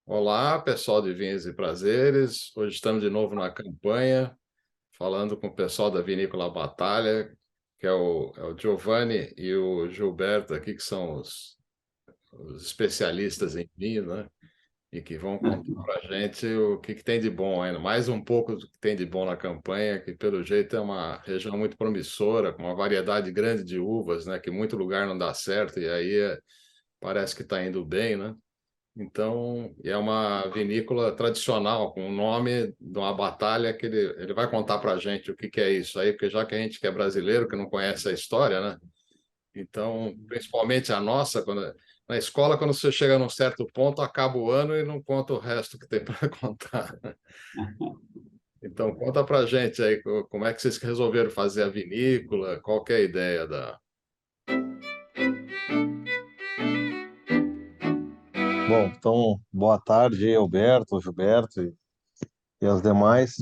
Olá, pessoal de Vinhos e Prazeres. Hoje estamos de novo na campanha, falando com o pessoal da Vinícola Batalha, que é o Giovanni e o Gilberto aqui, que são os especialistas em vinho, né? E que vão contar para a gente o que tem de bom ainda, mais um pouco do que tem de bom na campanha, que pelo jeito é uma região muito promissora, com uma variedade grande de uvas, né? Que em muito lugar não dá certo e aí parece que está indo bem, né? Então, é uma vinícola tradicional, com o nome de uma batalha que ele vai contar para a gente o que que é isso aí, porque já que a gente que é brasileiro, que não conhece a história, né? Então, principalmente a nossa, na escola, quando você chega num certo ponto, acaba o ano e não conta o resto que tem para contar. Então, conta para a gente aí como é que vocês resolveram fazer a vinícola, qual que é a ideia da... Bom, então, boa tarde aí, Alberto, Gilberto e as demais.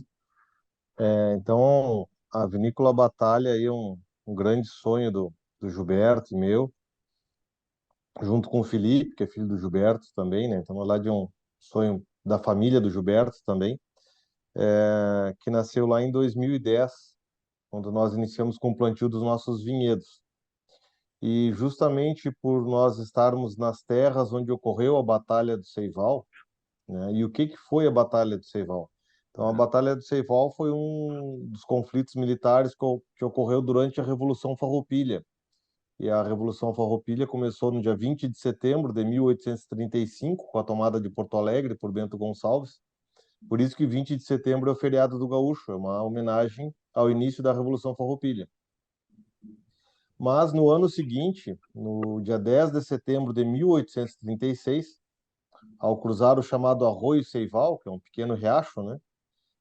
Então, a Vinícola Batalha aí é um grande sonho do Gilberto e meu, junto com o Felipe, que é filho do Gilberto também, né? Estamos lá de um sonho da família do Gilberto também, que nasceu lá em 2010, quando nós iniciamos com o plantio dos nossos vinhedos. E justamente por nós estarmos nas terras onde ocorreu a Batalha do Ceival, né? E o que que foi a Batalha do Ceival? Então, a Batalha do Ceival foi um dos conflitos militares que ocorreu durante a Revolução Farroupilha. E a Revolução Farroupilha começou no dia 20 de setembro de 1835, com a tomada de Porto Alegre por Bento Gonçalves. Por isso que 20 de setembro é o feriado do Gaúcho, é uma homenagem ao início da Revolução Farroupilha. Mas no ano seguinte, no dia 10 de setembro de 1836, ao cruzar o chamado Arroio Ceival, que é um pequeno riacho, né?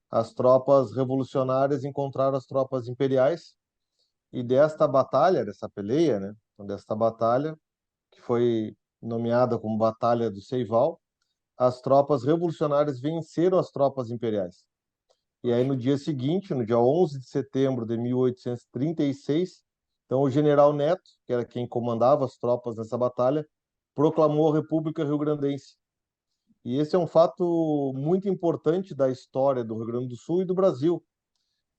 As tropas revolucionárias encontraram as tropas imperiais e desta batalha, dessa peleia, né? Então, desta batalha, que foi nomeada como Batalha do Ceival, as tropas revolucionárias venceram as tropas imperiais. E aí no dia seguinte, no dia 11 de setembro de 1836, então o general Neto, que era quem comandava as tropas nessa batalha, proclamou a República Rio-Grandense. E esse é um fato muito importante da história do Rio Grande do Sul e do Brasil,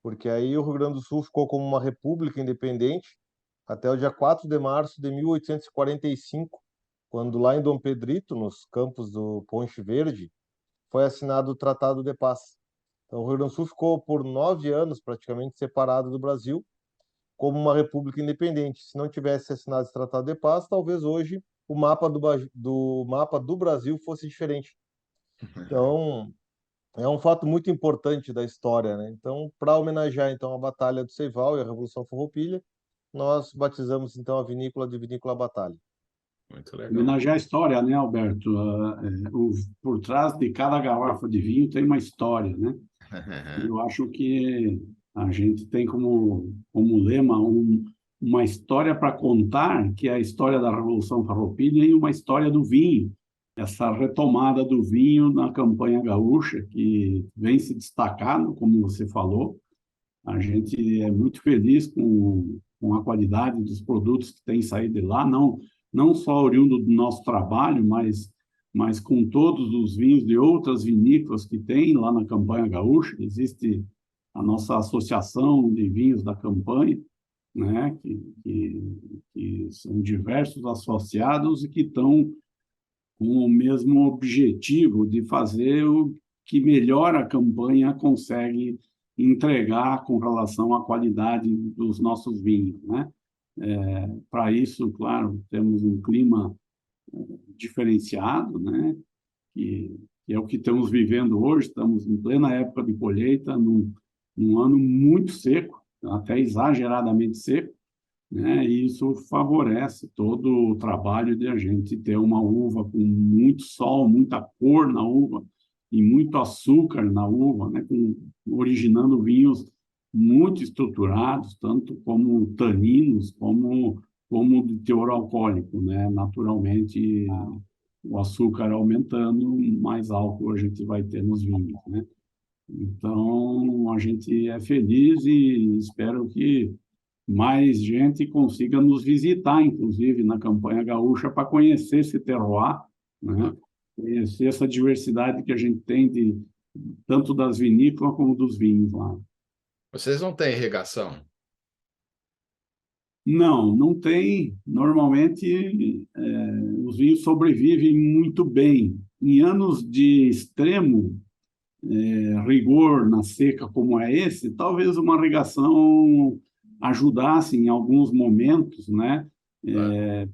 porque aí o Rio Grande do Sul ficou como uma república independente até o dia 4 de março de 1845, quando lá em Dom Pedrito, nos campos do Ponche Verde, foi assinado o Tratado de Paz. Então o Rio Grande do Sul ficou por 9 anos praticamente separado do Brasil, como uma república independente. Se não tivesse assinado esse Tratado de Paz, talvez hoje o mapa do mapa do Brasil fosse diferente. Então, é um fato muito importante da história, né? Então, para homenagear então a Batalha do Ceival e a Revolução Farroupilha, nós batizamos então a vinícola de Vinícola Batalha. Muito legal. Homenagear a história, né, Alberto? Por trás de cada garrafa de vinho tem uma história, né? Eu acho que a gente tem como lema uma história para contar, que é a história da Revolução Farroupilha e uma história do vinho. Essa retomada do vinho na campanha gaúcha, que vem se destacando, como você falou. A gente é muito feliz com a qualidade dos produtos que têm saído de lá, não só oriundo do nosso trabalho, mas com todos os vinhos de outras vinícolas que tem lá na Campanha Gaúcha. Existe a nossa associação de vinhos da Campanha, né, que são diversos associados e que estão com o mesmo objetivo de fazer o que melhor a campanha consegue entregar com relação à qualidade dos nossos vinhos, né? Para isso, claro, temos um clima diferenciado, né? Que é o que estamos vivendo hoje. Estamos em plena época de colheita, num ano muito seco, até exageradamente seco, né? E isso favorece todo o trabalho de a gente ter uma uva com muito sol, muita cor na uva e muito açúcar na uva, né? Originando vinhos muito estruturados, tanto como taninos, como de teor alcoólico, né? Naturalmente, o açúcar aumentando, mais álcool a gente vai ter nos vinhos, né? Então, a gente é feliz e espero que mais gente consiga nos visitar, inclusive na campanha gaúcha, para conhecer esse terroir, né? Isso, e essa diversidade que a gente tem tanto das vinícolas como dos vinhos lá. Vocês não têm irrigação? Não, não tem. Normalmente, os vinhos sobrevivem muito bem. Em anos de extremo rigor na seca como é esse, talvez uma irrigação ajudasse em alguns momentos, né? Tá.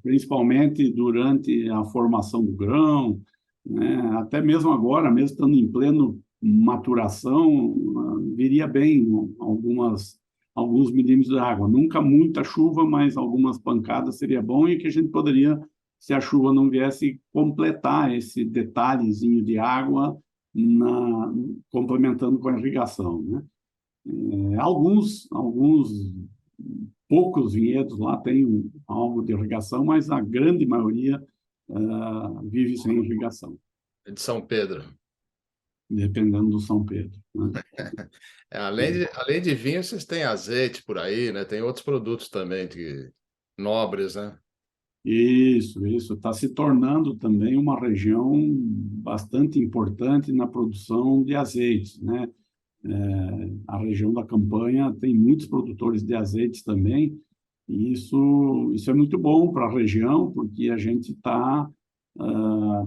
Principalmente durante a formação do grão, né? Até mesmo agora, mesmo estando em pleno maturação, viria bem alguns milímetros de água. Nunca muita chuva, mas algumas pancadas seria bom e que a gente poderia, se a chuva não viesse, completar esse detalhezinho de água complementando com a irrigação, né? Alguns poucos vinhedos lá têm algo de irrigação, mas a grande maioria vive sem irrigação, É de São Pedro. dependendo do São Pedro, né? Além de vinho, vocês têm azeite por aí, né? Tem outros produtos também nobres, né? Isso está se tornando também uma região bastante importante na produção de azeites, né? A região da Campanha tem muitos produtores de azeites também, e isso é muito bom para a região, porque a gente está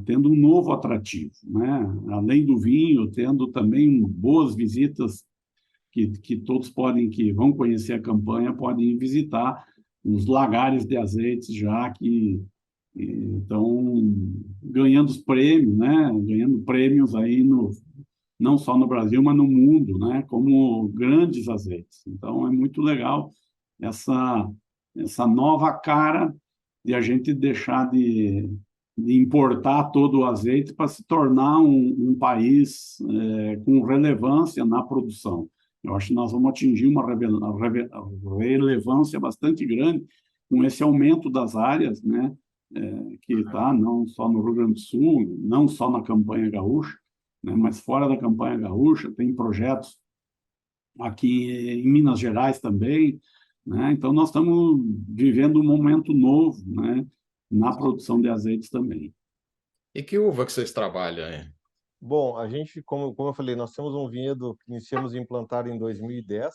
tendo um novo atrativo, né? Além do vinho, tendo também boas visitas que todos que vão conhecer a Campanha, podem visitar os lagares de azeites já que estão ganhando os prêmios, né? Ganhando prêmios aí não só no Brasil, mas no mundo, né? Como grandes azeites. Então, é muito legal essa, essa nova cara de a gente deixar de importar todo o azeite para se tornar um país com relevância na produção. Eu acho que nós vamos atingir uma relevância bastante grande com esse aumento das áreas, né? Que está não só no Rio Grande do Sul, não só na Campanha Gaúcha, né? Mas fora da Campanha Gaúcha tem projetos aqui em Minas Gerais também, né? Então nós estamos vivendo um momento novo, né? Na produção de azeites também. E que uva que vocês trabalham aí? Bom, a gente, como eu falei, nós temos um vinhedo que iniciamos a implantar em 2010,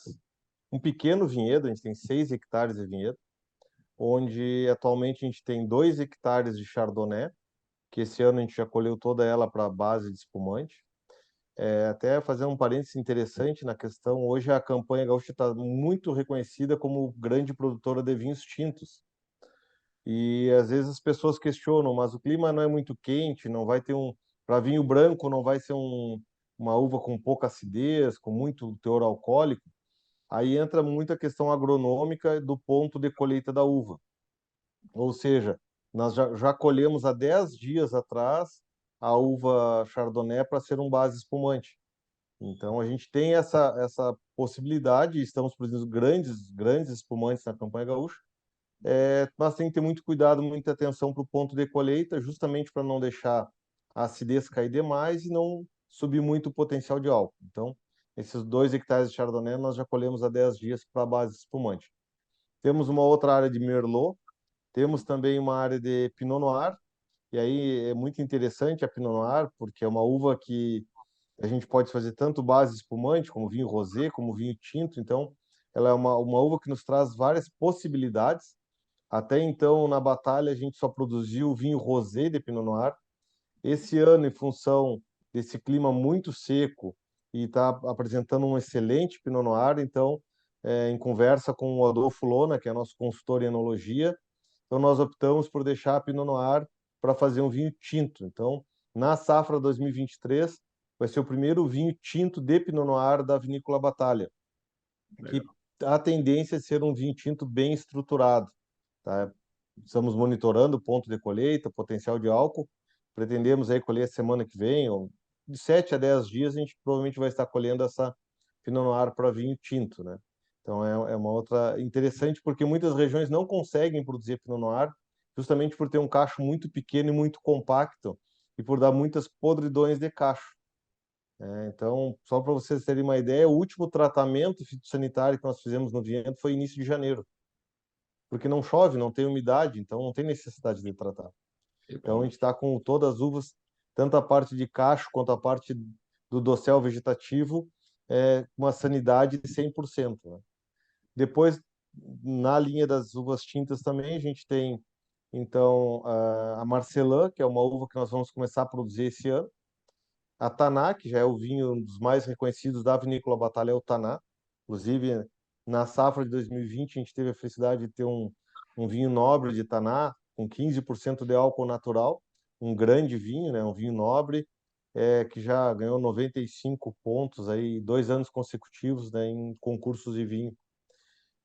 um pequeno vinhedo, a gente tem 6 hectares de vinhedo, onde atualmente a gente tem 2 hectares de Chardonnay, que esse ano a gente já colheu toda ela para a base de espumante. Até fazer um parênteses interessante na questão, hoje a Campanha Gaúcha está muito reconhecida como grande produtora de vinhos tintos. E às vezes as pessoas questionam, mas o clima não é muito quente, não vai ter para vinho branco não vai ser uma uva com pouca acidez, com muito teor alcoólico. Aí entra muita questão agronômica do ponto de colheita da uva. Ou seja, nós já colhemos há 10 dias atrás a uva Chardonnay para ser um base espumante. Então a gente tem essa possibilidade, estamos produzindo grandes espumantes na Campanha Gaúcha, mas tem que ter muito cuidado, muita atenção para o ponto de colheita, justamente para não deixar a acidez cair demais e não subir muito o potencial de álcool. Então, esses 2 hectares de Chardonnay nós já colhemos há 10 dias para a base espumante. Temos uma outra área de Merlot, temos também uma área de Pinot Noir, e aí é muito interessante a Pinot Noir, porque é uma uva que a gente pode fazer tanto base espumante, como vinho rosé, como vinho tinto, então ela é uma uva que nos traz várias possibilidades. Até então, na batalha, a gente só produziu vinho rosé de Pinot Noir. Esse ano, em função desse clima muito seco e está apresentando um excelente Pinot Noir, então, em conversa com o Adolfo Lona, que é nosso consultor em enologia, então nós optamos por deixar a Pinot Noir para fazer um vinho tinto. Então, na safra 2023, vai ser o primeiro vinho tinto de Pinot Noir da Vinícola Batalha, que a tendência é ser um vinho tinto bem estruturado. Tá? Estamos monitorando o ponto de colheita, potencial de álcool. Pretendemos aí colher semana que vem, ou de 7 a 10 dias, a gente provavelmente vai estar colhendo essa Pinot Noir para vinho tinto, né? Então é uma outra interessante, porque muitas regiões não conseguem produzir Pinot Noir, justamente por ter um cacho muito pequeno e muito compacto, e por dar muitas podridões de cacho. Então, só para vocês terem uma ideia, o último tratamento fitossanitário que nós fizemos no vinhedo foi início de janeiro, porque não chove, não tem umidade, então não tem necessidade de tratar. Que Então, a bom. gente está com todas as uvas tanto a parte de cacho quanto a parte do dossel vegetativo, com uma sanidade de 100%, né? Depois, na linha das uvas tintas também, a gente tem, então, a Marcelin, que é uma uva que nós vamos começar a produzir esse ano. A Taná, que já é o vinho um dos mais reconhecidos da Vinícola Batalha, é o Taná. Inclusive, na safra de 2020, a gente teve a felicidade de ter um vinho nobre de Taná, com 15% de álcool natural, um grande vinho, né? Um vinho nobre, que já ganhou 95 pontos aí, 2 anos consecutivos, né, em concursos de vinho.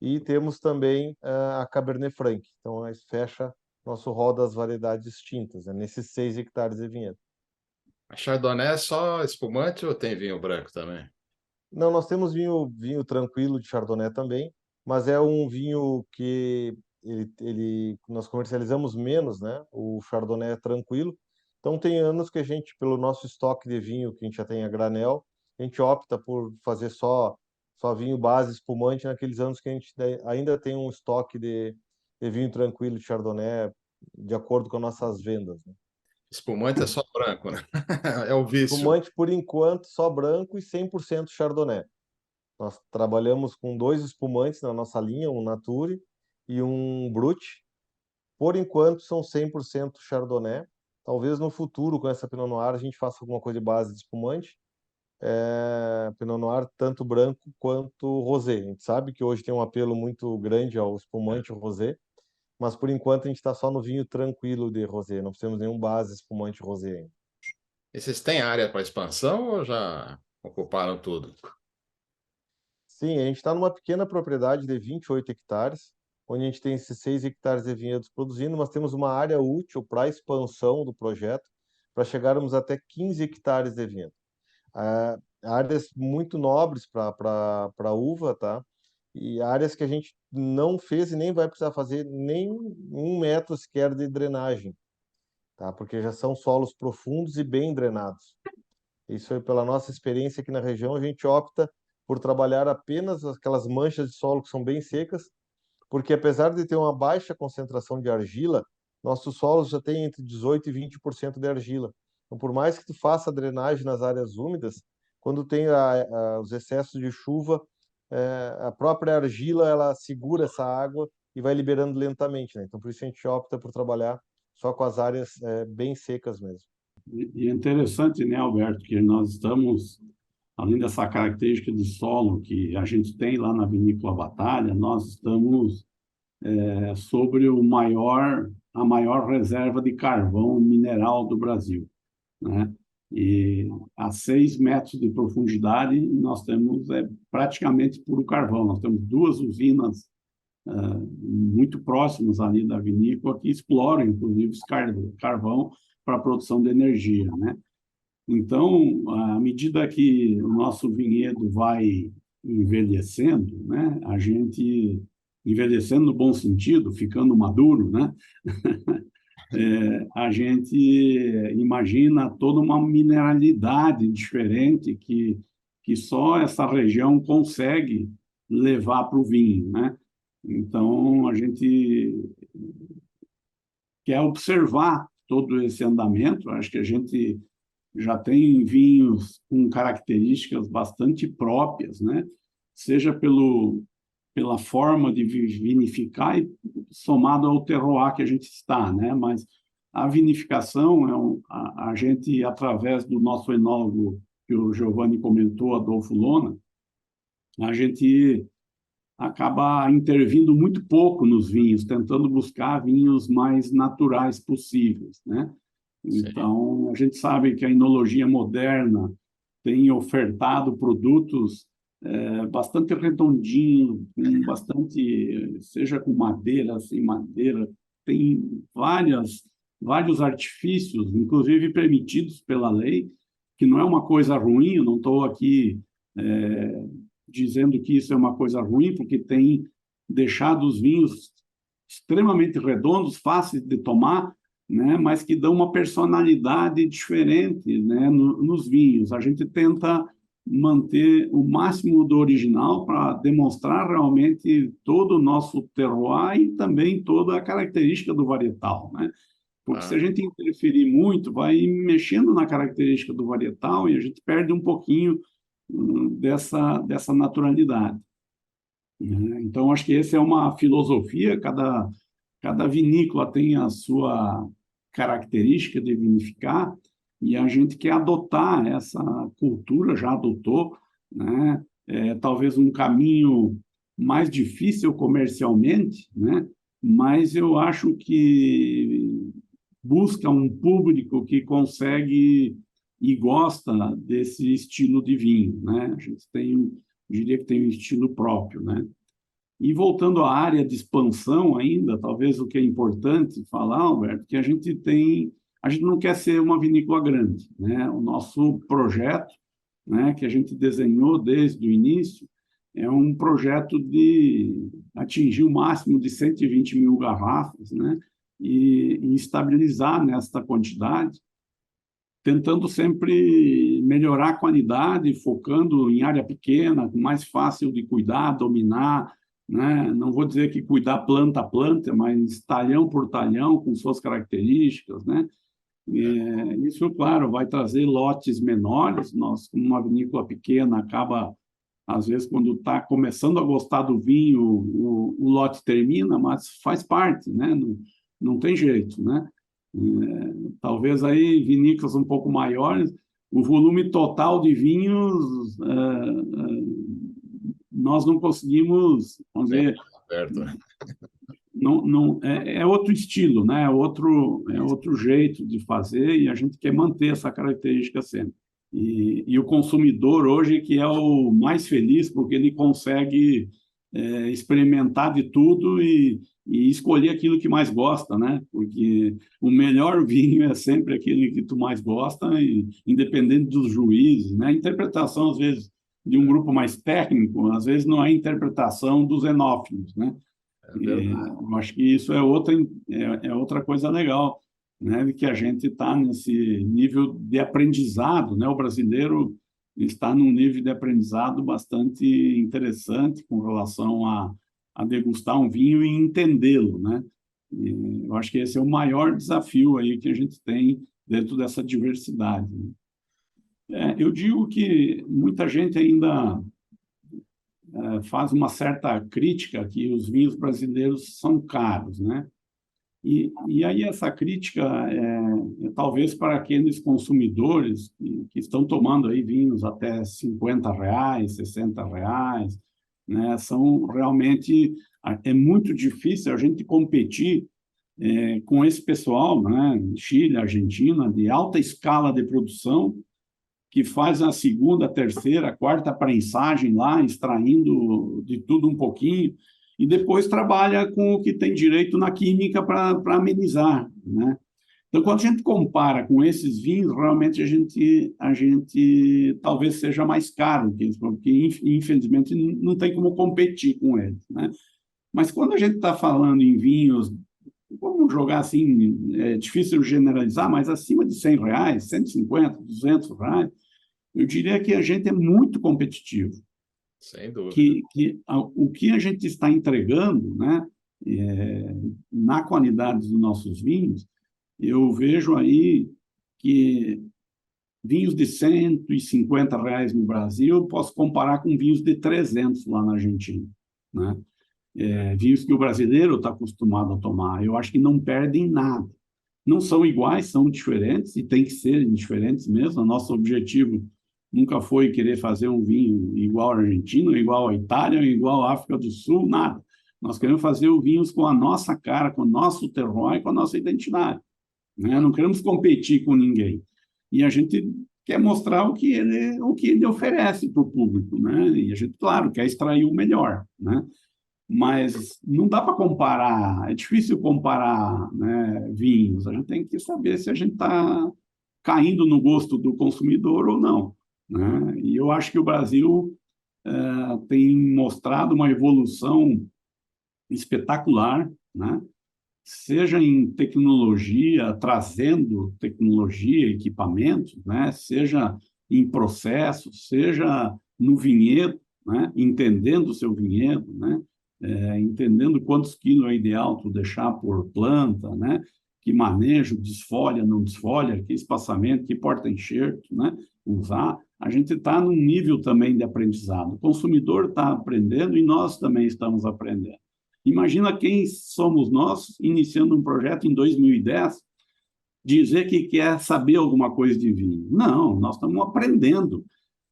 E temos também a Cabernet Franc. Então, aí fecha nosso rol das variedades tintas, né, nesses 6 hectares de vinhedo. A Chardonnay é só espumante ou tem vinho branco também? Não, nós temos vinho tranquilo de Chardonnay também, mas é um vinho que nós comercializamos menos, né? O Chardonnay é tranquilo. Então tem anos que a gente, pelo nosso estoque de vinho que a gente já tem a granel, a gente opta por fazer só vinho base espumante naqueles anos que a gente ainda tem um estoque de vinho tranquilo de Chardonnay de acordo com as nossas vendas, né? Espumante é só branco, né? É o vício. Espumante, por enquanto, só branco e 100% Chardonnay. Nós trabalhamos com 2 espumantes na nossa linha, um Nature e um Brut. Por enquanto, são 100% Chardonnay. Talvez no futuro, com essa Pinot Noir, a gente faça alguma coisa de base de espumante. Pinot Noir, tanto branco quanto rosé. A gente sabe que hoje tem um apelo muito grande ao espumante rosé, mas por enquanto a gente está só no vinho tranquilo de rosé. Não temos nenhum base espumante rosé ainda. E vocês têm área para expansão ou já ocuparam tudo? Sim, a gente está numa pequena propriedade de 28 hectares, onde a gente tem esses 6 hectares de vinhedos produzindo, mas temos uma área útil para a expansão do projeto, para chegarmos até 15 hectares de vinhedo. Áreas muito nobres para uva, tá? E áreas que a gente não fez e nem vai precisar fazer nem 1 metro sequer de drenagem, tá? Porque já são solos profundos e bem drenados. Isso aí, pela nossa experiência aqui na região, a gente opta por trabalhar apenas aquelas manchas de solo que são bem secas, porque apesar de ter uma baixa concentração de argila, nossos solos já têm entre 18 e 20% de argila. Então, por mais que tu faça a drenagem nas áreas úmidas, quando tem os excessos de chuva, a própria argila ela segura essa água e vai liberando lentamente, né? Então, por isso a gente opta por trabalhar só com as áreas bem secas mesmo. E é interessante, né, Alberto, que nós estamos, além dessa característica de solo que a gente tem lá na Vinícola Batalha, nós estamos sobre a maior reserva de carvão mineral do Brasil, né? E a 6 metros de profundidade nós temos praticamente puro carvão. Nós temos 2 usinas muito próximas ali da vinícola que exploram, inclusive, esse carvão para a produção de energia, né? Então, à medida que o nosso vinhedo vai envelhecendo, né, a gente envelhecendo no bom sentido, ficando maduro, né, a gente imagina toda uma mineralidade diferente que só essa região consegue levar para o vinho, né? Então, a gente quer observar todo esse andamento. Acho que a gente já tem vinhos com características bastante próprias, né? Seja pela forma de vinificar e somado ao terroir que a gente está, né? Mas a vinificação a gente, através do nosso enólogo, que o Giovanni comentou, Adolfo Lona, a gente acaba intervindo muito pouco nos vinhos, tentando buscar vinhos mais naturais possíveis, né? Então, a gente sabe que a enologia moderna tem ofertado produtos bastante redondinhos, seja com madeira, sem madeira, tem vários artifícios, inclusive permitidos pela lei, que não é uma coisa ruim. Eu não estou aqui dizendo que isso é uma coisa ruim, porque tem deixado os vinhos extremamente redondos, fáceis de tomar, né, mas que dão uma personalidade diferente, né, nos vinhos. A gente tenta manter o máximo do original para demonstrar realmente todo o nosso terroir e também toda a característica do varietal, né? Porque se a gente interferir muito, vai mexendo na característica do varietal e a gente perde um pouquinho dessa naturalidade, né? Então, acho que essa é uma filosofia, cada vinícola tem a sua característica de vinificar e a gente quer adotar essa cultura, já adotou, né? Talvez um caminho mais difícil comercialmente, né? Mas eu acho que busca um público que consegue e gosta desse estilo de vinho, né? A gente diria que tem um estilo próprio, né? E voltando à área de expansão ainda, talvez o que é importante falar, Alberto, que a gente não quer ser uma vinícola grande, né? O nosso projeto, né, que a gente desenhou desde o início, é um projeto de atingir o máximo de 120 mil garrafas, né? E estabilizar nesta quantidade, tentando sempre melhorar a qualidade, focando em área pequena, mais fácil de cuidar, dominar, né? Não vou dizer que cuidar planta a planta, mas talhão por talhão, com suas características, né? Isso, claro, vai trazer lotes menores. Nós, como uma vinícola pequena, acaba, às vezes, quando está começando a gostar do vinho, o lote termina, mas faz parte, né? Não tem jeito, né? Talvez aí vinícolas um pouco maiores, o volume total de vinhos nós não conseguimos, vamos dizer, é outro estilo, né? É outro jeito de fazer e a gente quer manter essa característica sempre. E o consumidor hoje que é o mais feliz porque ele consegue experimentar de tudo e escolher aquilo que mais gosta, né? Porque o melhor vinho é sempre aquele que tu mais gosta, e, independente dos juízes, né? A interpretação, às vezes, de um grupo mais técnico, às vezes não é a interpretação dos enófilos, né? Eu acho que isso é outra coisa legal, né? Que a gente está nesse nível de aprendizado, né? O brasileiro está num nível de aprendizado bastante interessante com relação a degustar um vinho e entendê-lo, né? E eu acho que esse é o maior desafio aí que a gente tem dentro dessa diversidade, né? Eu digo que muita gente ainda faz uma certa crítica que os vinhos brasileiros são caros, né? E aí essa crítica talvez para aqueles consumidores que estão tomando aí vinhos até R$ 50, R$ 60, né? São realmente muito difícil a gente competir com esse pessoal, né? Chile, Argentina, de alta escala de produção, que faz a segunda, terceira, quarta prensagem lá, extraindo de tudo um pouquinho, e depois trabalha com o que tem direito na química para amenizar, né? Então, quando a gente compara com esses vinhos, realmente a gente talvez seja mais caro que eles, porque infelizmente não tem como competir com eles, né? Mas quando a gente está falando em vinhos, vamos jogar assim, é difícil generalizar, mas acima de R$ 100, 150, R$ 200, eu diria que a gente é muito competitivo. Sem dúvida. O que a gente está entregando, né, na qualidade dos nossos vinhos, eu vejo aí que vinhos de R$ 150 no Brasil, eu posso comparar com vinhos de 300 lá na Argentina, né? Vinhos que o brasileiro está acostumado a tomar. Eu acho que não perdem nada. Não são iguais, são diferentes, e tem que ser diferentes mesmo. O nosso objetivo nunca foi querer fazer um vinho igual à Argentina, igual à Itália, igual à África do Sul, nada. Nós queremos fazer os vinhos com a nossa cara, com o nosso terroir, com a nossa identidade, né? Não queremos competir com ninguém. E a gente quer mostrar o que ele oferece para o público, né? E a gente, claro, quer extrair o melhor, né? Mas não dá para comparar, é difícil comparar, né, vinhos. A gente tem que saber se a gente está caindo no gosto do consumidor ou não, né? E eu acho que o Brasil tem mostrado uma evolução espetacular, né? Seja em tecnologia, trazendo tecnologia, equipamentos, né? Seja em processos, seja no vinhedo, né? Entendendo o seu vinhedo, né? Entendendo quantos quilos é ideal tu deixar por planta, né? que manejo, desfolha, não desfolha, que espaçamento, que porta-enxerto, né? Usar. A gente está num nível também de aprendizado. O consumidor está aprendendo e nós também estamos aprendendo. Imagina quem somos nós, iniciando um projeto em 2010, dizer que quer saber alguma coisa de vinho. Não, nós estamos aprendendo.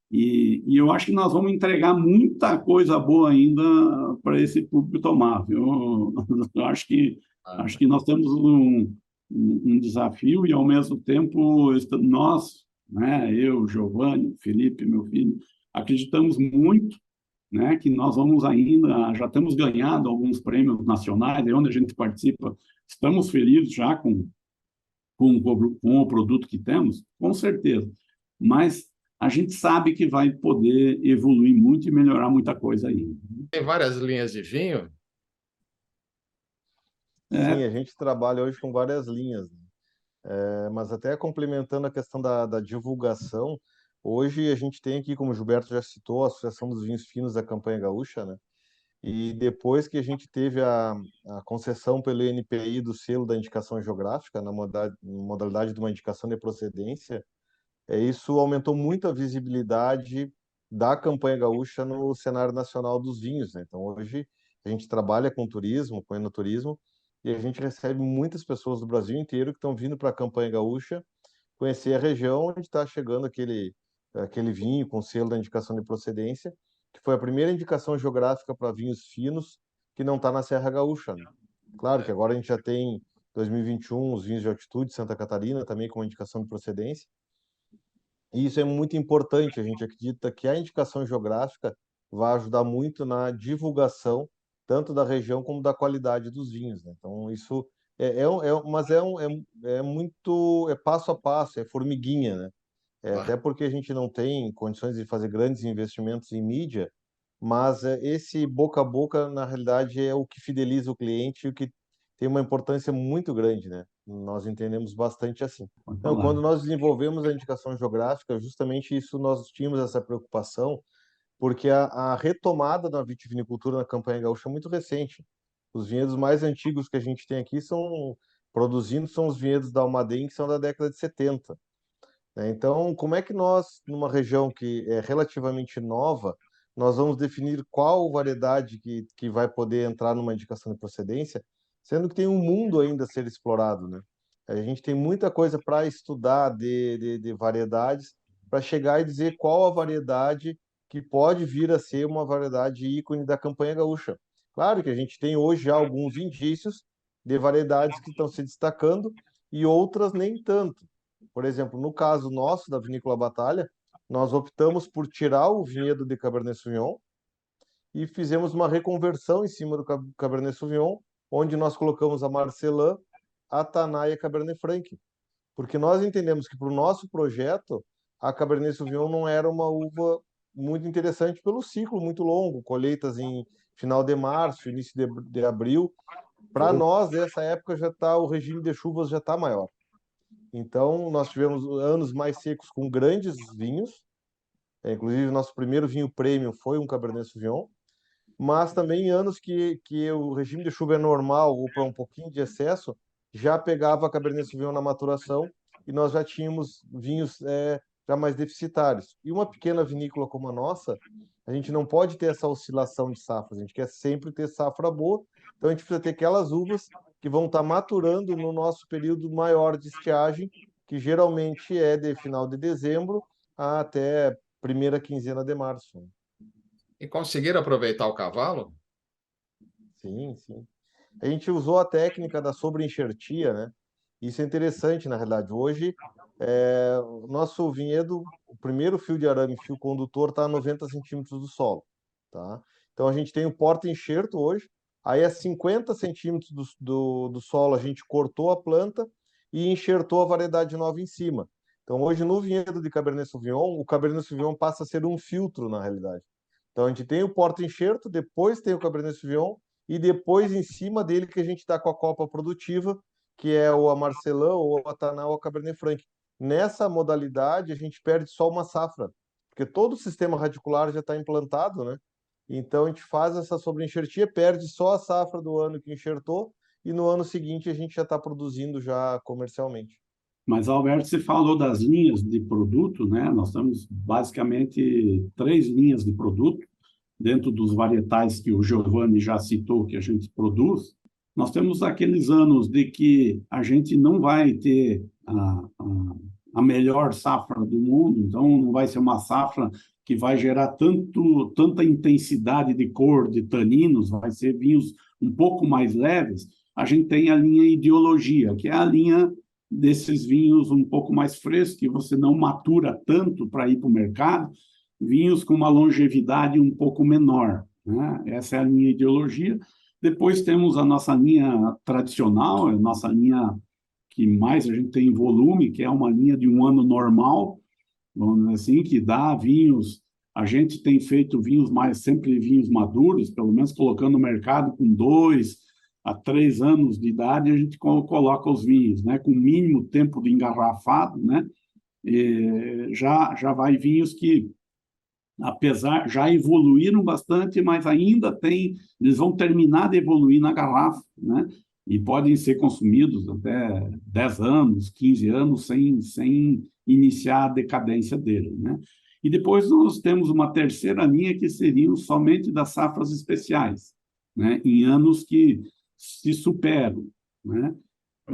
E eu acho que nós vamos entregar muita coisa boa ainda para esse público tomar. Eu acho que nós temos um desafio e, ao mesmo tempo, nós, né, eu, Giovanni, Felipe, meu filho, acreditamos muito, né, que nós vamos ainda, já temos ganhado alguns prêmios nacionais, onde a gente participa, estamos felizes já com o produto que temos, com certeza. Mas a gente sabe que vai poder evoluir muito e melhorar muita coisa ainda. Tem várias linhas de vinho? Sim, É, a gente trabalha hoje com várias linhas, né? Mas até complementando a questão da divulgação, hoje a gente tem aqui, como o Gilberto já citou, a Associação dos Vinhos Finos da Campanha Gaúcha, né? E depois que a gente teve a concessão pelo INPI do selo da indicação geográfica, na modalidade de uma indicação de procedência, isso aumentou muito a visibilidade da campanha gaúcha no cenário nacional dos vinhos, né? Então, hoje, a gente trabalha com turismo, com enoturismo, e a gente recebe muitas pessoas do Brasil inteiro que estão vindo para a campanha gaúcha conhecer a região onde está chegando aquele vinho com selo da indicação de procedência, que foi a primeira indicação geográfica para vinhos finos que não está na Serra Gaúcha, né? Claro que agora a gente já tem 2021 os vinhos de altitude, Santa Catarina também com uma indicação de procedência, e isso é muito importante. A gente acredita que a indicação geográfica vai ajudar muito na divulgação, tanto da região como da qualidade dos vinhos, né? Então, isso mas é muito, é passo a passo, é formiguinha, né? Até porque a gente não tem condições de fazer grandes investimentos em mídia, mas esse boca a boca, na realidade, é o que fideliza o cliente e o que tem uma importância muito grande, né? Nós entendemos bastante assim. pode Então, falar. quando nós desenvolvemos a indicação geográfica, justamente isso nós tínhamos essa preocupação, porque a retomada da vitivinicultura na campanha gaúcha é muito recente. Os vinhedos mais antigos que a gente tem aqui são os vinhedos da Almaden, que são da década de 70, né? Então, como é que nós, numa região que é relativamente nova, nós vamos definir qual variedade que vai poder entrar numa indicação de procedência, sendo que tem um mundo ainda a ser explorado, né? A gente tem muita coisa para estudar de variedades, para chegar e dizer qual a variedade que pode vir a ser uma variedade ícone da campanha gaúcha. Claro que a gente tem hoje já alguns indícios de variedades que estão se destacando e outras nem tanto. Por exemplo, no caso nosso, da Vinícola Batalha, nós optamos por tirar o vinhedo de Cabernet Sauvignon e fizemos uma reconversão em cima do Cabernet Sauvignon, onde nós colocamos a Marcelin, a Tannat e a Cabernet Franc. Porque nós entendemos que para o nosso projeto, a Cabernet Sauvignon não era uma uva muito interessante pelo ciclo muito longo, colheitas em final de março, início de abril. Para nós, nessa época, o regime de chuvas já está maior. Então, nós tivemos anos mais secos com grandes vinhos. Inclusive, nosso primeiro vinho premium foi um Cabernet Sauvignon. Mas também anos que o regime de chuva é normal ou para um pouquinho de excesso, já pegava a Cabernet Sauvignon na maturação e nós já tínhamos vinhos já mais deficitários. E uma pequena vinícola como a nossa, a gente não pode ter essa oscilação de safras. A gente quer sempre ter safra boa. Então, a gente precisa ter aquelas uvas que vão estar maturando no nosso período maior de estiagem, que geralmente é de final de dezembro até primeira quinzena de março. E conseguiram aproveitar o cavalo? Sim, sim. A gente usou a técnica da sobreenxertia, né? Isso é interessante, na realidade. Hoje, o nosso vinhedo, o primeiro fio de arame, fio condutor, está a 90 centímetros do solo, tá? Então, a gente tem o porta-enxerto hoje, aí a 50 centímetros do solo a gente cortou a planta e enxertou a variedade nova em cima. Então, hoje, no vinhedo de Cabernet Sauvignon, o Cabernet Sauvignon passa a ser um filtro, na realidade. Então, a gente tem o porta-enxerto, depois tem o Cabernet Sauvignon, e depois em cima dele que a gente está com a copa produtiva, que é o Marcelin, ou a Tannat, ou a Cabernet Franc. Nessa modalidade, a gente perde só uma safra, porque todo o sistema radicular já está implantado, né? Então, a gente faz essa sobreenxertia, perde só a safra do ano que enxertou e no ano seguinte a gente já está produzindo já comercialmente. Mas, Alberto, você falou das linhas de produto, né? Nós temos basicamente 3 linhas de produto, dentro dos varietais que o Giovanni já citou, que a gente produz. Nós temos aqueles anos de que a gente não vai ter a melhor safra do mundo, então não vai ser uma safra que vai gerar tanta intensidade de cor, de taninos, vai ser vinhos um pouco mais leves. A gente tem a linha Ideologia, que é a linha desses vinhos um pouco mais frescos, que você não matura tanto para ir para o mercado, vinhos com uma longevidade um pouco menor, né? Essa é a linha Ideologia. Depois temos a nossa linha tradicional, a nossa linha que mais a gente tem em volume, que é uma linha de um ano normal, vamos dizer assim, que dá vinhos. A gente tem feito vinhos sempre vinhos maduros, pelo menos colocando no mercado com 2 a 3 anos de idade, a gente coloca os vinhos, né, com mínimo tempo de engarrafado, né, e já vai vinhos que, apesar, já evoluíram bastante, mas ainda eles vão terminar de evoluir na garrafa, né, e podem ser consumidos até 10 anos, 15 anos, sem iniciar a decadência dele, né. E depois nós temos uma terceira linha, que seriam somente das safras especiais, né, em anos que se superam, né?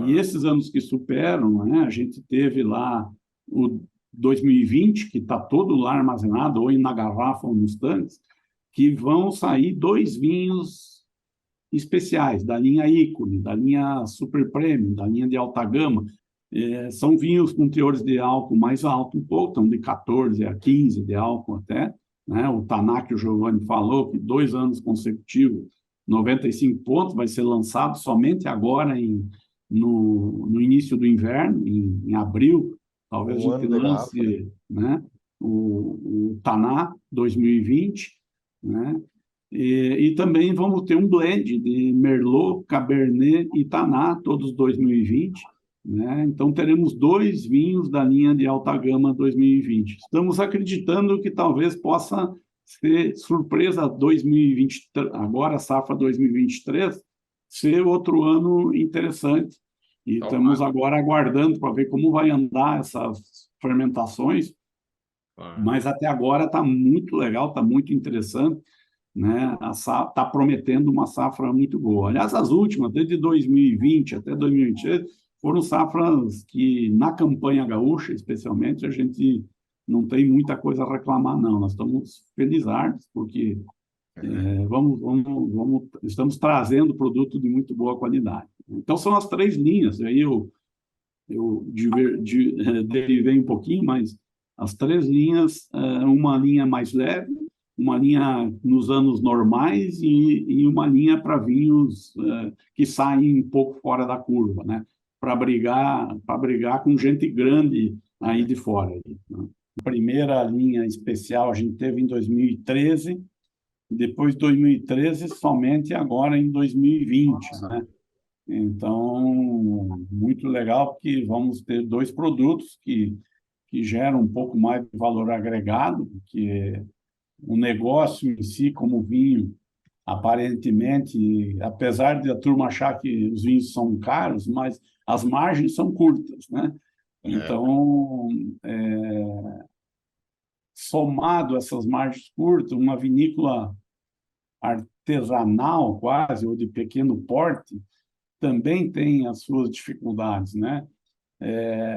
E esses anos que superam, né, a gente teve lá o 2020, que está todo lá armazenado, ou na garrafa ou nos tanques, que vão sair 2 vinhos especiais, da linha Ícone, da linha Super Premium, da linha de alta gama. São vinhos com teores de álcool mais alto um pouco, então de 14 a 15 de álcool até, né? O Taná, que o Giovanni falou, que 2 anos consecutivos, 95 pontos, vai ser lançado somente agora no início do inverno, em abril, talvez a gente lance, né, o Taná 2020, né? E também vamos ter um blend de Merlot, Cabernet e Taná, todos 2020, né? Então teremos 2 vinhos da linha de alta gama 2020. Estamos acreditando que talvez possa ser surpresa 2020, agora safra 2023, ser outro ano interessante. E estamos agora aguardando para ver como vai andar essas fermentações, mas até agora está muito legal, está muito interessante, né? Está prometendo uma safra muito boa. Aliás, as últimas, desde 2020 até 2023, foram safras que, na campanha gaúcha, especialmente, a gente não tem muita coisa a reclamar, não. Nós estamos felizardos, porque estamos trazendo produto de muito boa qualidade. Então, são as 3 linhas. Aí eu derivei um pouquinho, mas as 3 linhas, uma linha mais leve, uma linha nos anos normais e uma linha para vinhos que saem um pouco fora da curva, né? Para brigar com gente grande aí de fora. Né? A primeira linha especial a gente teve em 2013, depois de 2013 somente agora em 2020, né? Então, muito legal, porque vamos ter 2 produtos que geram um pouco mais de valor agregado, que o negócio em si, como vinho, aparentemente, apesar de a turma achar que os vinhos são caros, mas as margens são curtas, né? Então, somado a essas margens curtas, uma vinícola artesanal quase, ou de pequeno porte, também tem as suas dificuldades, né?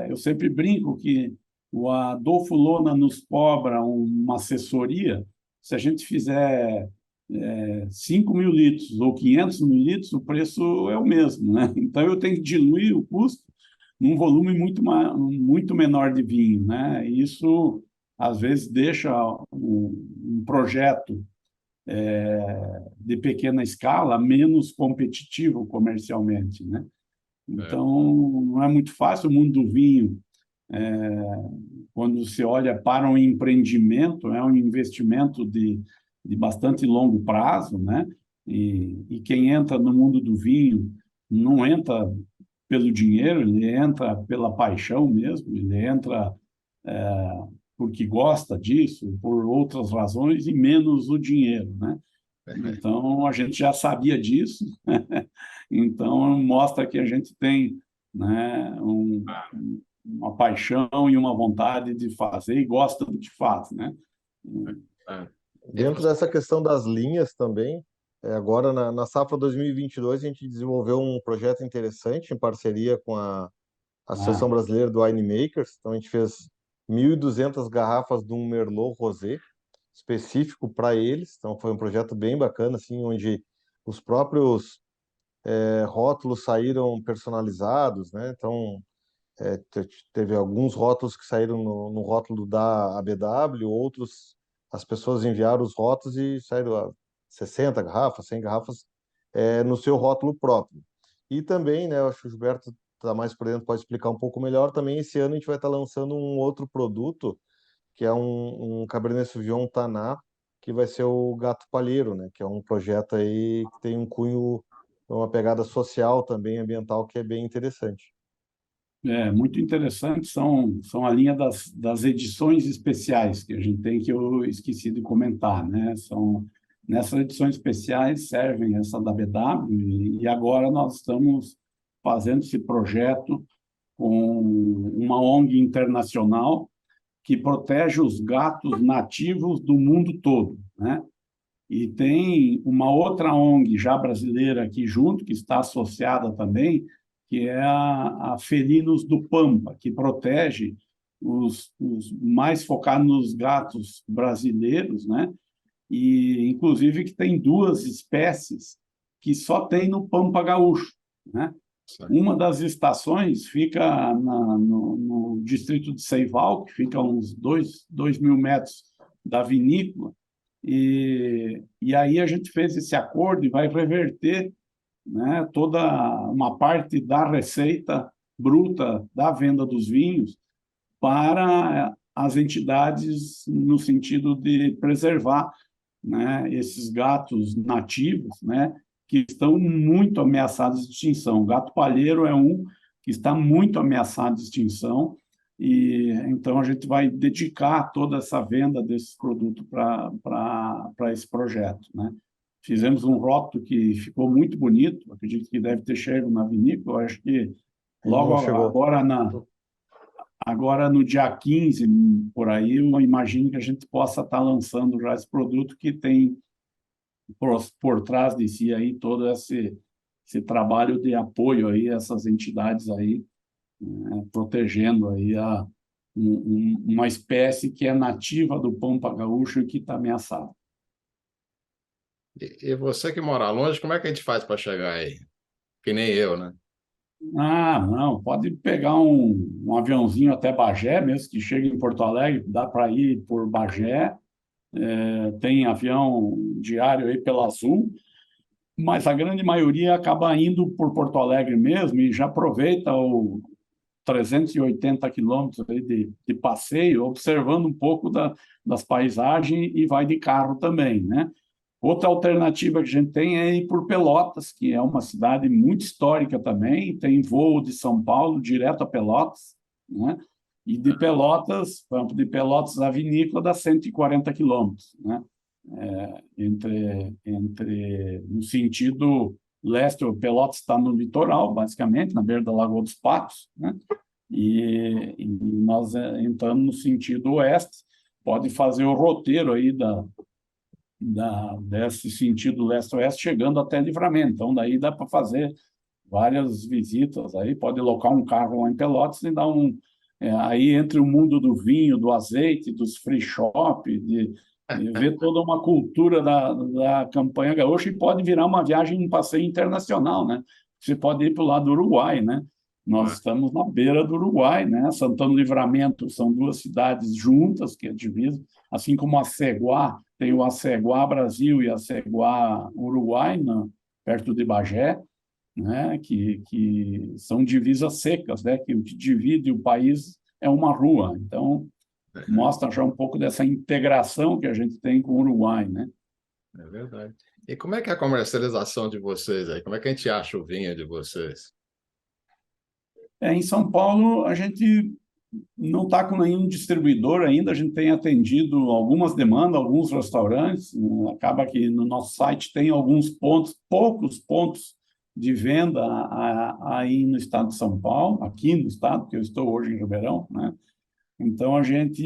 Eu sempre brinco que o Adolfo Lona nos cobra uma assessoria. Se a gente fizer 5.000 litros ou 500 mil litros, o preço é o mesmo, né? Então, eu tenho que diluir o custo num volume muito menor de vinho, né? Isso, às vezes, deixa um projeto de pequena escala menos competitivo comercialmente, né? Então, não é muito fácil o mundo do vinho. Quando se olha para um empreendimento, é um investimento de bastante longo prazo, né? E quem entra no mundo do vinho não entra pelo dinheiro, ele entra pela paixão mesmo, ele entra porque gosta disso, por outras razões, e menos o dinheiro, né? Então, a gente já sabia disso. Então, mostra que a gente tem, né, uma paixão e uma vontade de fazer e gosta do que faz, né? É. E Dentro dessa questão das linhas também, agora na safra 2022 a gente desenvolveu um projeto interessante em parceria com a Ah, Associação Brasileira do Winemakers. Então a gente fez 1.200 garrafas de um Merlot Rosé específico para eles. Então foi um projeto bem bacana, assim, onde os próprios rótulos saíram personalizados, né? Então teve alguns rótulos que saíram no rótulo da ABW, outros as pessoas enviaram os rótulos e saíram 60 garrafas, 100 garrafas no seu rótulo próprio. E também, né, eu acho que o Gilberto está mais por dentro, pode explicar um pouco melhor. Também esse ano a gente vai estar lançando um outro produto, que é um Cabernet Sauvignon Taná, que vai ser o Gato Palheiro, né, que é um projeto aí que tem um cunho, uma pegada social também, ambiental, que é bem interessante. muito interessante, são a linha das edições especiais que a gente tem, que eu esqueci de comentar, né? Nessas edições especiais servem essa da BW, e agora nós estamos fazendo esse projeto com uma ONG internacional que protege os gatos nativos do mundo todo, né? E tem uma outra ONG já brasileira aqui junto, que está associada também, que é a Felinos do Pampa, que protege os mais focados nos gatos brasileiros, né? E, inclusive, que tem duas espécies que só tem no Pampa Gaúcho, né? Uma das estações fica no distrito de Seival, que fica a uns 2.000 metros da vinícola, e aí a gente fez esse acordo e vai reverter, né, toda uma parte da receita bruta da venda dos vinhos para as entidades no sentido de preservar, né, esses gatos nativos, né, que estão muito ameaçados de extinção. O gato palheiro é um que está muito ameaçado de extinção, e então a gente vai dedicar toda essa venda desses produtos para esse projeto, né? Fizemos um rótulo que ficou muito bonito, acredito que deve ter chegado na vinícola, acho que Ainda logo não chegou. agora no dia 15, por aí, eu imagino que a gente possa estar lançando já esse produto que tem por trás de si aí todo esse trabalho de apoio aí a essas entidades aí, né, protegendo aí uma espécie que é nativa do Pampa Gaúcho e que está ameaçada. E você que mora longe, como é que a gente faz para chegar aí? Que nem eu, né? Ah, não, pode pegar um aviãozinho até Bagé, mesmo que chegue em Porto Alegre, dá para ir por Bagé, tem avião diário aí pela Azul, mas a grande maioria acaba indo por Porto Alegre mesmo e já aproveita o 380 quilômetros aí de passeio, observando um pouco das paisagens e vai de carro também, né? Outra alternativa que a gente tem é ir por Pelotas, que é uma cidade muito histórica também, tem voo de São Paulo direto a Pelotas, né? E de Pelotas, Campo de Pelotas à Vinícola dá 140 quilômetros, né? No sentido leste, o Pelotas está no litoral, basicamente, na beira da Lagoa dos Patos, né? E nós entrando no sentido oeste, pode fazer o roteiro aí desse sentido leste-oeste, chegando até Livramento. Então, daí dá para fazer várias visitas, aí pode alocar um carro lá em Pelotas e dar aí entre o mundo do vinho, do azeite, dos free shop, de ver toda uma cultura da campanha gaúcha, e pode virar uma viagem, um passeio internacional, né? Você pode ir para o lado do Uruguai, né? Nós estamos na beira do Uruguai, né? Santana do Livramento são duas cidades juntas, que é divisa, assim como a Ceguá, tem o Aceguá Brasil e a Aceguá Uruguai, perto de Bagé, né? Que são divisas secas, né? Que o que divide o país é uma rua. Então, mostra já um pouco dessa integração que a gente tem com o Uruguai, né? É verdade. E como é que é a comercialização de vocês aí? Como é que a gente acha o vinho de vocês? Em São Paulo, a gente não está com nenhum distribuidor ainda, a gente tem atendido algumas demandas, alguns restaurantes, acaba que no nosso site tem alguns pontos, poucos pontos de venda aí no estado de São Paulo, aqui no estado, que eu estou hoje em Ribeirão, né? Então a gente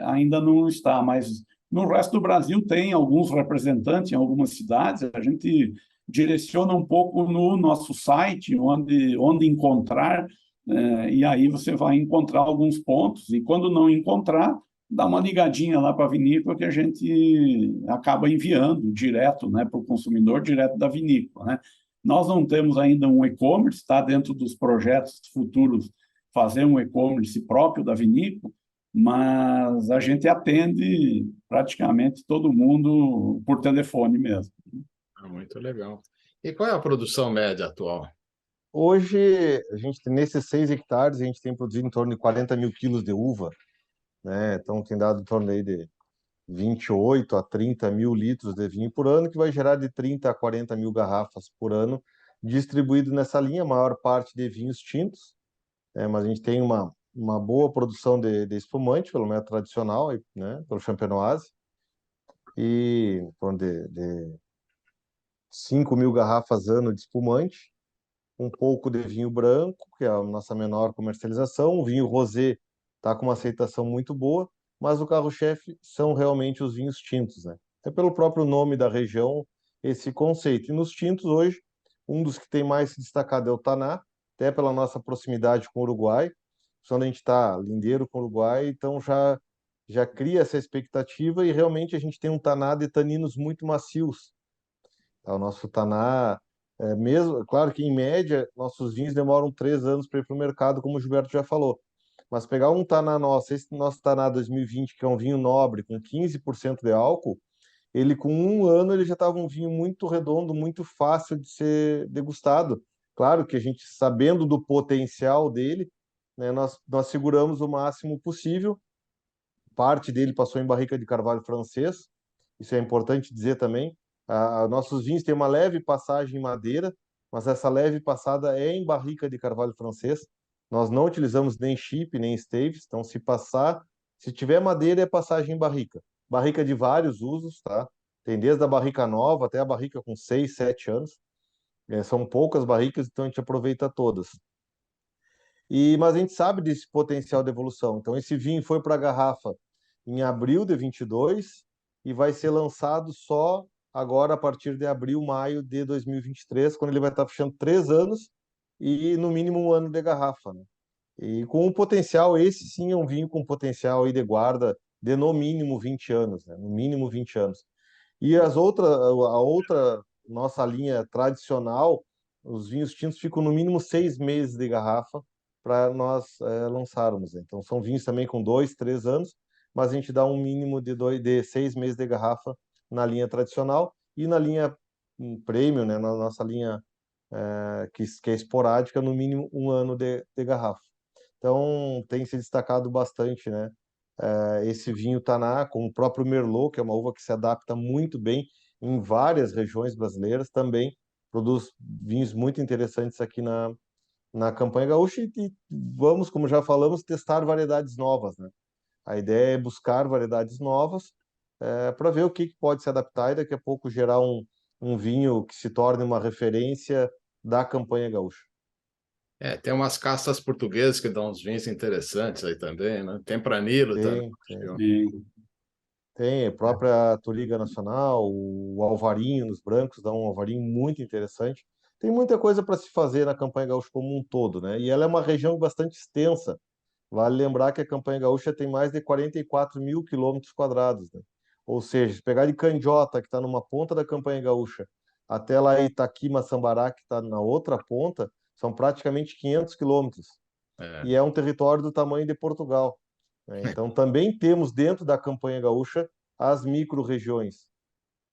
ainda não está, mas no resto do Brasil tem alguns representantes em algumas cidades, a gente direciona um pouco no nosso site, onde encontrar, e aí você vai encontrar alguns pontos, e quando não encontrar, dá uma ligadinha lá para a vinícola que a gente acaba enviando direto, né, para o consumidor, direto da vinícola, né? Nós não temos ainda um e-commerce, está dentro dos projetos futuros fazer um e-commerce próprio da vinícola, mas a gente atende praticamente todo mundo por telefone mesmo. Muito legal. E qual é a produção média atual? Hoje, a gente, nesses 6 hectares, a gente tem produzido em torno de 40 mil quilos de uva, né? Então, tem dado em torno aí de 28 a 30 mil litros de vinho por ano, que vai gerar de 30 a 40 mil garrafas por ano, distribuído nessa linha, a maior parte de vinhos tintos, mas a gente tem uma boa produção de espumante, pelo menos tradicional, né? Pelo Champenoise, e em torno de 5 mil garrafas ano de espumante, um pouco de vinho branco, que é a nossa menor comercialização. O vinho rosé está com uma aceitação muito boa, mas o carro-chefe são realmente os vinhos tintos, né? É pelo próprio nome da região esse conceito. E nos tintos hoje, um dos que tem mais se destacado é o Taná, até pela nossa proximidade com o Uruguai. Quando a gente está lindeiro com o Uruguai, então já cria essa expectativa e realmente a gente tem um Taná de taninos muito macios. Tá? O nosso Taná, mesmo, claro que em média, nossos vinhos demoram 3 anos para ir para o mercado, como o Gilberto já falou. Mas pegar um Taná nosso, esse nosso Taná 2020, que é um vinho nobre, com 15% de álcool, ele com 1 ano ele já estava um vinho muito redondo, muito fácil de ser degustado. Claro que a gente, sabendo do potencial dele, né, nós seguramos o máximo possível. Parte dele passou em barrica de carvalho francês, isso é importante dizer também. Nossos vinhos têm uma leve passagem em madeira, mas essa leve passada é em barrica de carvalho francês. Nós não utilizamos nem chip, nem staves, então se tiver madeira é passagem em barrica. Barrica de vários usos, tá? Tem desde a barrica nova até a barrica com 6, 7 anos. São poucas barricas, então a gente aproveita todas. Mas a gente sabe desse potencial de evolução. Então, esse vinho foi para a garrafa em abril de 22 e vai ser lançado só agora a partir de abril, maio de 2023, quando ele vai estar fechando 3 anos e no mínimo 1 ano de garrafa, né? E com um potencial, esse sim é um vinho com potencial aí de guarda de no mínimo 20 anos, né? No mínimo 20 anos. E a outra nossa linha tradicional, os vinhos tintos ficam no mínimo 6 meses de garrafa para nós lançarmos. Então são vinhos também com 2, 3 anos, mas a gente dá um mínimo de 6 meses de garrafa na linha tradicional e na linha premium, né, na nossa linha que é esporádica, no mínimo 1 ano de garrafa. Então tem se destacado bastante, né? Esse vinho Taná, com o próprio Merlot, que é uma uva que se adapta muito bem em várias regiões brasileiras, também produz vinhos muito interessantes aqui na campanha gaúcha e vamos, como já falamos, testar variedades novas, né? A ideia é buscar variedades novas para ver o que pode se adaptar e daqui a pouco gerar um vinho que se torne uma referência da campanha gaúcha. Tem umas castas portuguesas que dão uns vinhos interessantes aí também, né? Tempranillo também. Tem. E Tem a própria Turiga Nacional, o Alvarinho nos brancos, dá um Alvarinho muito interessante. Tem muita coisa para se fazer na campanha gaúcha como um todo, né? E ela é uma região bastante extensa. Vale lembrar que a campanha gaúcha tem mais de 44 mil quilômetros quadrados, né? Ou seja, se pegar de Candiota, que está numa ponta da campanha gaúcha, até lá Itaqui, Sambará, que está na outra ponta, são praticamente 500 quilômetros. É. E é um território do tamanho de Portugal, né? Então, também temos dentro da campanha gaúcha as micro-regiões,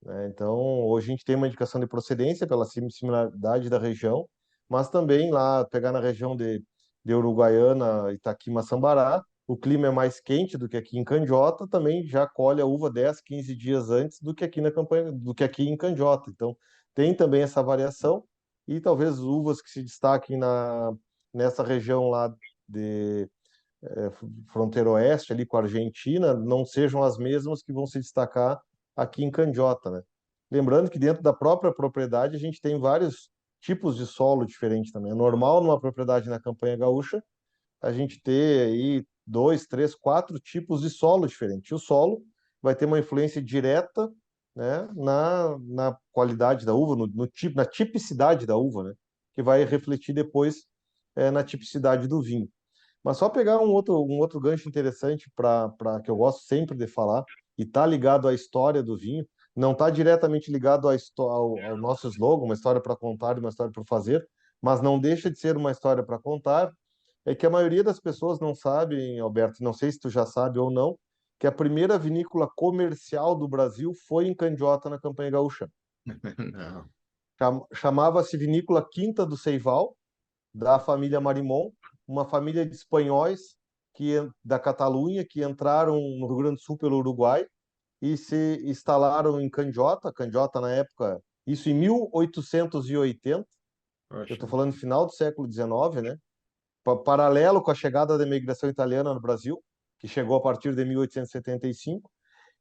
né? Então, hoje a gente tem uma indicação de procedência pela similaridade da região, mas também lá, pegar na região de Uruguaiana, Itaqui, Sambará, o clima é mais quente do que aqui em Candiota, também já colhe a uva 10, 15 dias antes do que aqui na campanha, do que aqui em Candiota. Então, tem também essa variação e talvez uvas que se destaquem nessa região lá de fronteira oeste ali com a Argentina não sejam as mesmas que vão se destacar aqui em Candiota, né? Lembrando que dentro da própria propriedade a gente tem vários tipos de solo diferentes também. É normal numa propriedade na Campanha Gaúcha a gente ter aí 2, 3, 4 tipos de solo diferentes. E o solo vai ter uma influência direta, né, na qualidade da uva, no tipo, na tipicidade da uva, né, que vai refletir depois na tipicidade do vinho. Mas só pegar um outro gancho interessante que eu gosto sempre de falar, e está ligado à história do vinho, não está diretamente ligado ao nosso slogan, uma história para contar e uma história para fazer, mas não deixa de ser uma história para contar, é que a maioria das pessoas não sabem, Alberto, não sei se tu já sabe ou não, que a primeira vinícola comercial do Brasil foi em Candiota, na Campanha Gaúcha. Não. Chamava-se Vinícola Quinta do Ceival, da família Marimon, uma família de espanhóis da Catalunha que entraram no Rio Grande do Sul pelo Uruguai e se instalaram em Candiota. Candiota, na época, isso em 1880, eu Poxa. estou falando final do século XIX, né? Paralelo com a chegada da imigração italiana no Brasil, que chegou a partir de 1875.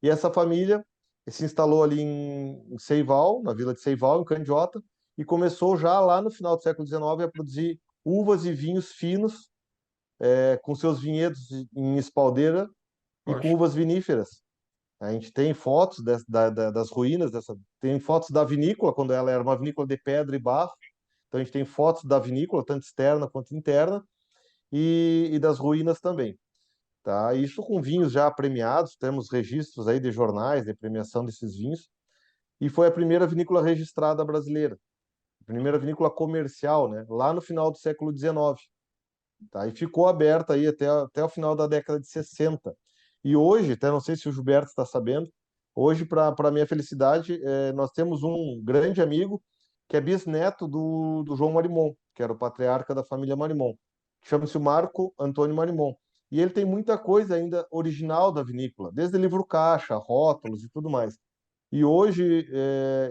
E essa família se instalou ali em Ceival, na vila de Ceival, em Candiota, e começou já lá no final do século XIX a produzir uvas e vinhos finos, com seus vinhedos em espaldeira e com Poxa. uvas viníferas. A gente tem fotos das ruínas tem fotos da vinícola, quando ela era uma vinícola de pedra e barro. Então a gente tem fotos da vinícola, tanto externa quanto interna, e das ruínas também. Tá? Isso com vinhos já premiados, temos registros aí de jornais de premiação desses vinhos, e foi a primeira vinícola registrada brasileira, a primeira vinícola comercial, né? Lá no final do século XIX. Tá? E ficou aberta aí até o final da década de 60. E hoje, até não sei se o Gilberto está sabendo, hoje, para minha felicidade, nós temos um grande amigo que é bisneto do João Marimon, que era o patriarca da família Marimon, que chama-se o Marco Antônio Marimon. E ele tem muita coisa ainda original da vinícola, desde livro caixa, rótulos e tudo mais. E hoje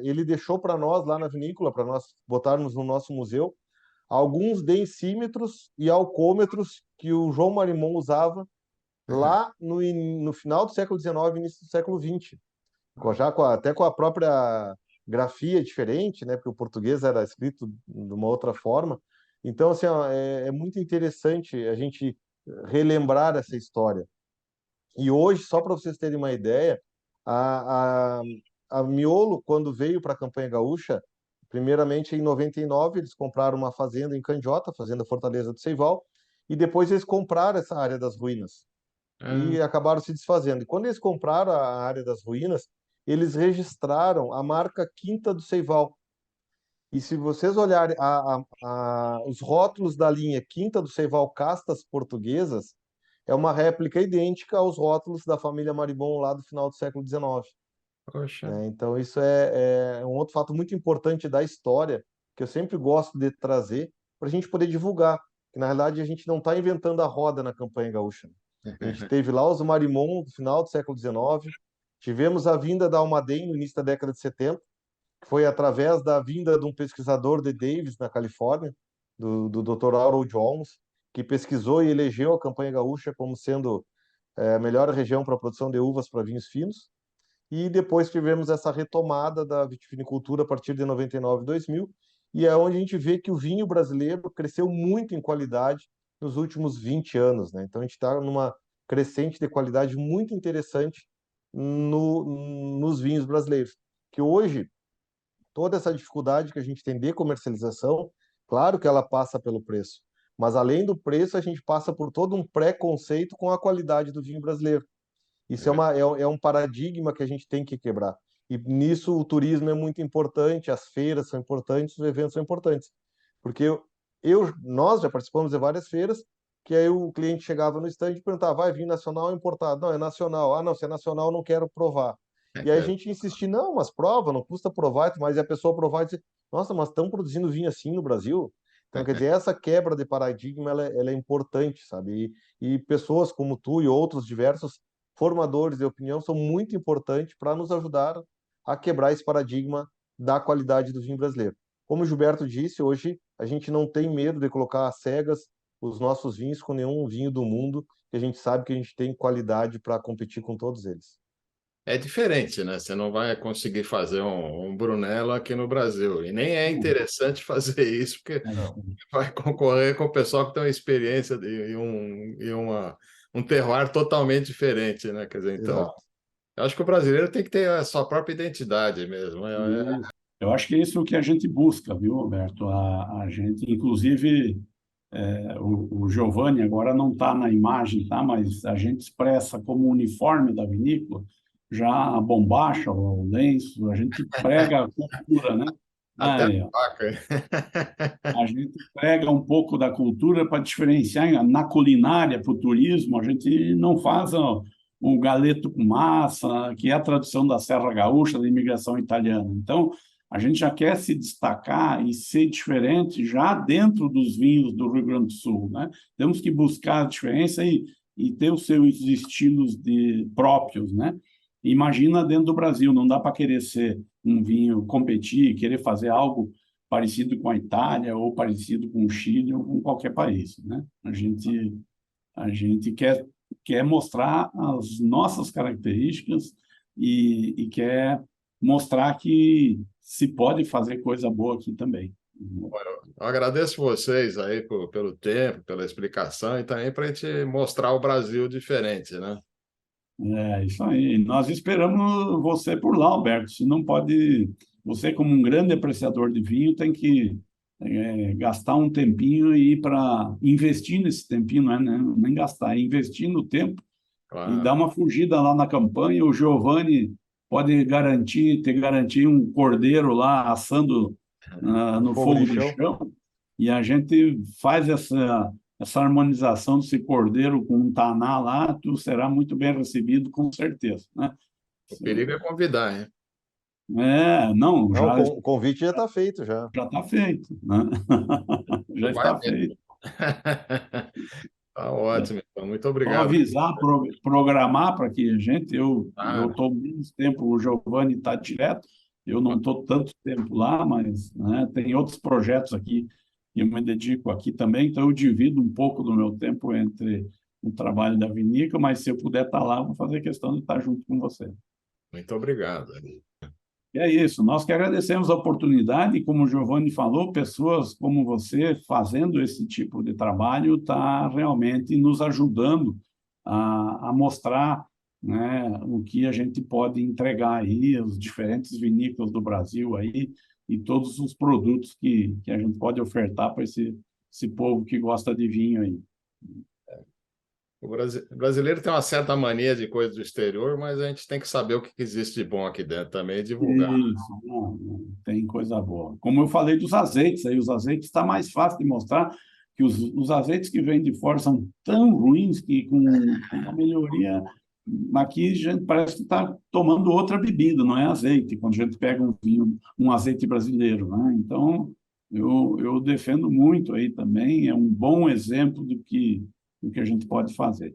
ele deixou para nós lá na vinícola, para nós botarmos no nosso museu, alguns densímetros e alcômetros que o João Marimon usava lá no final do século XIX, início do século XX, até com a própria grafia diferente, né? Porque o português era escrito de uma outra forma. Então, assim, ó, é muito interessante a gente relembrar essa história. E hoje, só para vocês terem uma ideia, a, a, a Miolo, quando veio para a Campanha Gaúcha, primeiramente em 99, eles compraram uma fazenda em Candiota, Fazenda Fortaleza do Ceival, e depois eles compraram essa área das ruínas Ah, e acabaram se desfazendo. E quando eles compraram a área das ruínas, eles registraram a marca Quinta do Ceival. E se vocês olharem os rótulos da linha Quinta do Ceival Castas Portuguesas, é uma réplica idêntica aos rótulos da família Maribon lá do final do século XIX, poxa. né? Então, isso é um outro fato muito importante da história, que eu sempre gosto de trazer para a gente poder divulgar, que na realidade a gente não está inventando a roda na campanha gaúcha. A gente teve lá os Marimon no final do século XIX, tivemos a vinda da Almaden no início da década de 70, que foi através da vinda de um pesquisador de Davis, na Califórnia, do Dr. Harold Holmes, que pesquisou e elegeu a campanha gaúcha como sendo a melhor região para a produção de uvas para vinhos finos. E depois tivemos essa retomada da vitivinicultura a partir de 99, 2000, e é onde a gente vê que o vinho brasileiro cresceu muito em qualidade nos últimos 20 anos, né? Então a gente está numa crescente de qualidade muito interessante nos vinhos brasileiros, que hoje toda essa dificuldade que a gente tem de comercialização, claro que ela passa pelo preço, mas além do preço, a gente passa por todo um preconceito com a qualidade do vinho brasileiro. Isso é um paradigma que a gente tem que quebrar. E nisso o turismo é muito importante, as feiras são importantes, os eventos são importantes. Porque nós já participamos de várias feiras, que aí o cliente chegava no estande e perguntava, vai vir nacional ou importado? Não, é nacional. Ah, não, se é nacional, não quero provar. E aí a gente insistia, não, mas prova, não custa provar, mas a pessoa provar e dizer, nossa, mas estão produzindo vinho assim no Brasil? Então, quer dizer, essa quebra de paradigma, ela é importante, sabe? E pessoas como tu e outros diversos formadores de opinião são muito importantes para nos ajudar a quebrar esse paradigma da qualidade do vinho brasileiro. Como o Gilberto disse, hoje a gente não tem medo de colocar às cegas os nossos vinhos com nenhum vinho do mundo que a gente sabe que a gente tem qualidade para competir com todos eles. É diferente, né? Você não vai conseguir fazer um Brunello aqui no Brasil. E nem é interessante fazer isso, porque Não. vai concorrer com o pessoal que tem uma experiência um terroir totalmente diferente, né? Quer dizer, então, Exato. eu acho que o brasileiro tem que ter a sua própria identidade mesmo. Eu acho que é isso que a gente busca, viu, Roberto? A gente, inclusive, o Giovanni agora não está na imagem, tá? Mas a gente expressa como uniforme da vinícola já a bombacha, o lenço, a gente prega a cultura, né? Até a Aí, ó. faca. A gente pega um pouco da cultura para diferenciar na culinária para o turismo. A gente não faz o galeto com massa, que é a tradução da Serra Gaúcha, da imigração italiana. Então, a gente já quer se destacar e ser diferente já dentro dos vinhos do Rio Grande do Sul, né? Temos que buscar a diferença e ter os seus estilos próprios, né? Imagina dentro do Brasil, não dá para querer ser um vinho, competir, querer fazer algo parecido com a Itália ou parecido com o Chile ou com qualquer país, né? A gente quer mostrar as nossas características e quer mostrar que se pode fazer coisa boa aqui também. Eu agradeço vocês aí pelo tempo, pela explicação e também para a gente mostrar o Brasil diferente, né? É isso aí. Nós esperamos você por lá, Alberto. Se não pode, você como um grande apreciador de vinho tem que gastar um tempinho e ir para investir nesse tempinho, não é nem gastar, é investir no tempo e dar Claro. uma fugida lá na campanha. O Giovanni pode garantir um cordeiro lá assando No no fogo de fogo de chão. chão e a gente faz essa harmonização desse cordeiro com um taná lá, tu será muito bem recebido, com certeza, né? O perigo é convidar, hein? Não, Não, o convite já está feito já. já está feito, né? Já Vai está mesmo. feito. Tá ótimo, então. Muito Só obrigado. avisar, programar para que a gente, eu Ah, estou menos tempo, o Giovanni está direto, eu não estou tanto tempo lá, mas né, tem outros projetos aqui que eu me dedico aqui também, então eu divido um pouco do meu tempo entre o trabalho da vinícola, mas se eu puder estar lá, vou fazer questão de estar junto com você. muito obrigado. E é isso, nós que agradecemos a oportunidade, e como o Giovanni falou, pessoas como você fazendo esse tipo de trabalho está realmente nos ajudando a mostrar, né, o que a gente pode entregar aí, os diferentes vinícolas do Brasil aí, e todos os produtos que a gente pode ofertar para esse povo que gosta de vinho aí. O brasileiro tem uma certa mania de coisa do exterior, mas a gente tem que saber o que existe de bom aqui dentro também e divulgar. Isso, não, tem coisa boa. Como eu falei dos azeites, aí os azeites está mais fácil de mostrar que os azeites que vêm de fora são tão ruins que com uma melhoria aqui a gente parece que está tomando outra bebida, não é azeite, quando a gente pega um vinho, um azeite brasileiro, né? Então eu defendo muito aí também, é um bom exemplo do que a gente pode fazer.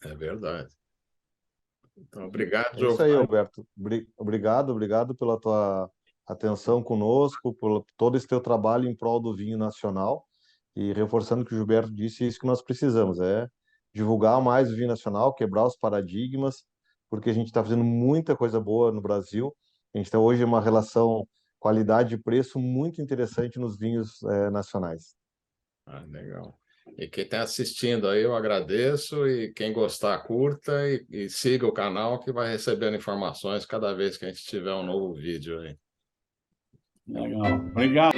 É verdade. Então, obrigado, É isso aí, Giovanni. Alberto. Obrigado pela tua atenção conosco, por todo esse teu trabalho em prol do vinho nacional. E reforçando o que o Gilberto disse, é isso que nós precisamos, é divulgar mais o vinho nacional, quebrar os paradigmas, porque a gente está fazendo muita coisa boa no Brasil. A gente tem hoje uma relação qualidade e preço muito interessante nos vinhos nacionais. Ah, legal. E quem está assistindo aí, eu agradeço. E quem gostar, curta e siga o canal que vai recebendo informações cada vez que a gente tiver um novo vídeo aí. Legal. Obrigado.